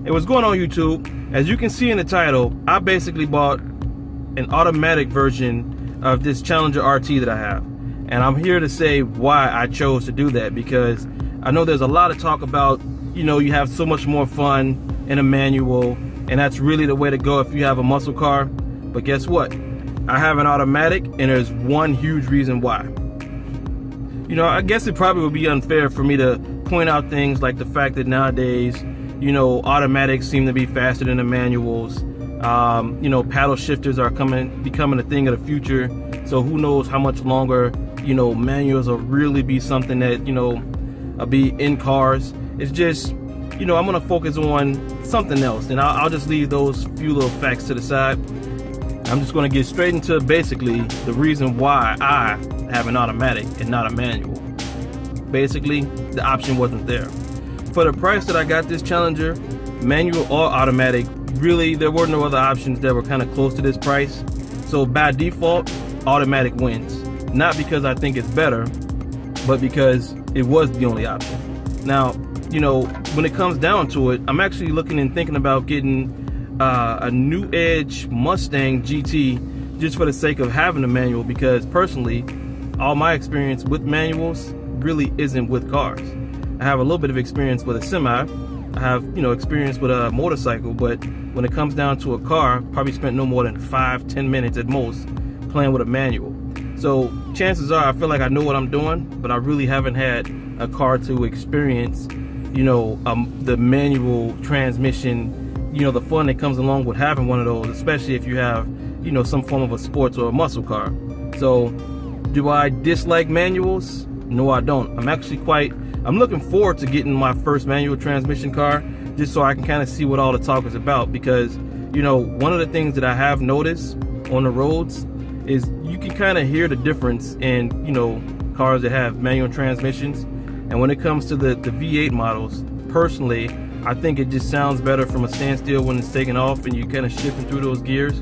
What's going on, YouTube? As you can see in the title, I basically bought an automatic version of this Challenger RT that I have, and I'm here to say why I chose to do that, because I know there's a lot of talk about, you know, you have so much more fun in a manual, and that's really the way to go if you have a muscle car. But guess what? I have an automatic, and there's one huge reason why. You know, I guess it probably would be unfair for me to point out things like the fact that nowadays, you know, automatics seem to be faster than the manuals. You know, paddle shifters are becoming a thing of the future. So who knows how much longer, you know, manuals will really be something that, you know, be in cars. It's just, you know, I'm gonna focus on something else, and I'll just leave those few little facts to the side. I'm just gonna get straight into basically the reason why I have an automatic and not a manual. Basically, the option wasn't there. For the price that I got this Challenger, manual or automatic, really there were no other options that were kind of close to this price. So by default, automatic wins. Not because I think it's better, but because it was the only option. Now, you know, when it comes down to it, I'm actually looking and thinking about getting a new Edge Mustang GT just for the sake of having a manual, because personally, all my experience with manuals really isn't with cars. I have a little bit of experience with a semi. I have, you know, experience with a motorcycle, but when it comes down to a car, probably spent no more than 5-10 minutes at most playing with a manual. So chances are I feel like I know what I'm doing, but I really haven't had a car to experience, you know, the manual transmission, you know, the fun that comes along with having one of those, especially if you have, you know, some form of a sports or a muscle car. So do I dislike manuals? No, I don't. I'm looking forward to getting my first manual transmission car, just so I can kind of see what all the talk is about, because, you know, one of the things that I have noticed on the roads is you can kind of hear the difference in, you know, cars that have manual transmissions. And when it comes to the V8 models, personally, I think it just sounds better from a standstill when it's taking off and you kind of shifting through those gears.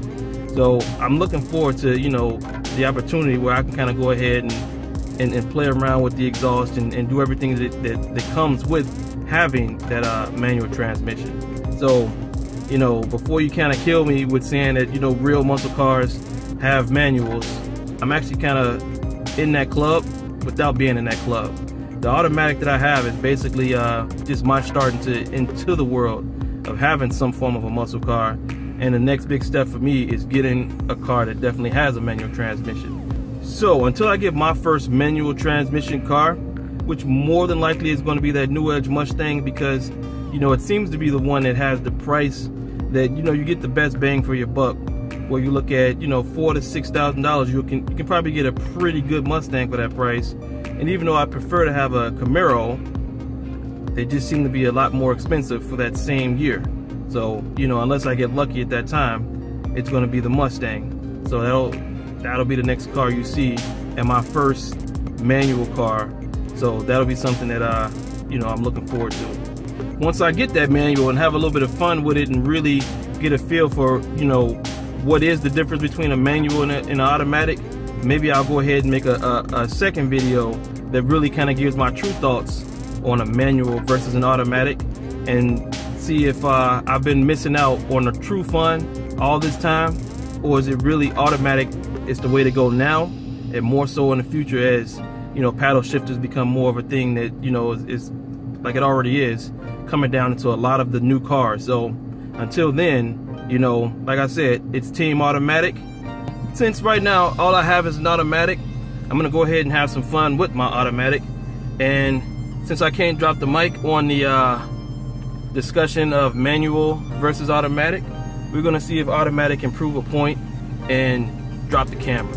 So I'm looking forward to, you know, the opportunity where I can kind of go ahead and play around with the exhaust and do everything that comes with having that manual transmission. So, you know, before you kind of kill me with saying that, you know, real muscle cars have manuals, I'm actually kind of in that club without being in that club. The automatic that I have is basically just my start into the world of having some form of a muscle car, and the next big step for me is getting a car that definitely has a manual transmission. So until I get my first manual transmission car, which more than likely is going to be that new Edge Mustang, because, you know, it seems to be the one that has the price that, you know, you get the best bang for your buck. Where you look at, you know, $4,000 to $6,000, you can probably get a pretty good Mustang for that price. And even though I prefer to have a Camaro, they just seem to be a lot more expensive for that same year. So, you know, unless I get lucky at that time, it's going to be the Mustang. So that'll be the next car you see, and my first manual car. So that'll be something that you know, I'm looking forward to. Once I get that manual and have a little bit of fun with it and really get a feel for, you know, what is the difference between a manual and an automatic, maybe I'll go ahead and make a second video that really kind of gives my true thoughts on a manual versus an automatic, and see if I've been missing out on the true fun all this time, or is it really automatic is the way to go now, and more so in the future as, you know, paddle shifters become more of a thing that, you know, is like it already is coming down into a lot of the new cars. So until then, you know, like I said, it's team automatic. Since right now all I have is an automatic, I'm gonna go ahead and have some fun with my automatic. And since I can't drop the mic on the discussion of manual versus automatic, we're gonna see if automatic can prove a point and drop the camera.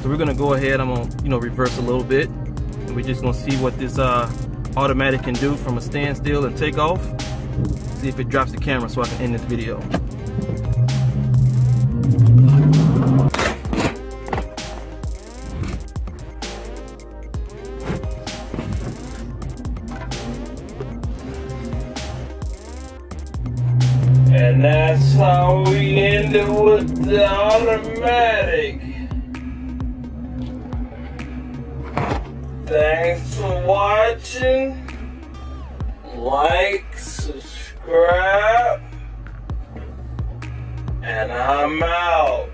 So we're gonna go ahead, I'm gonna, you know, reverse a little bit, and we're just gonna see what this automatic can do from a standstill and take off. See if it drops the camera so I can end this video. And that's how we end it with the automatic. Thanks for watching. Like, subscribe, and I'm out.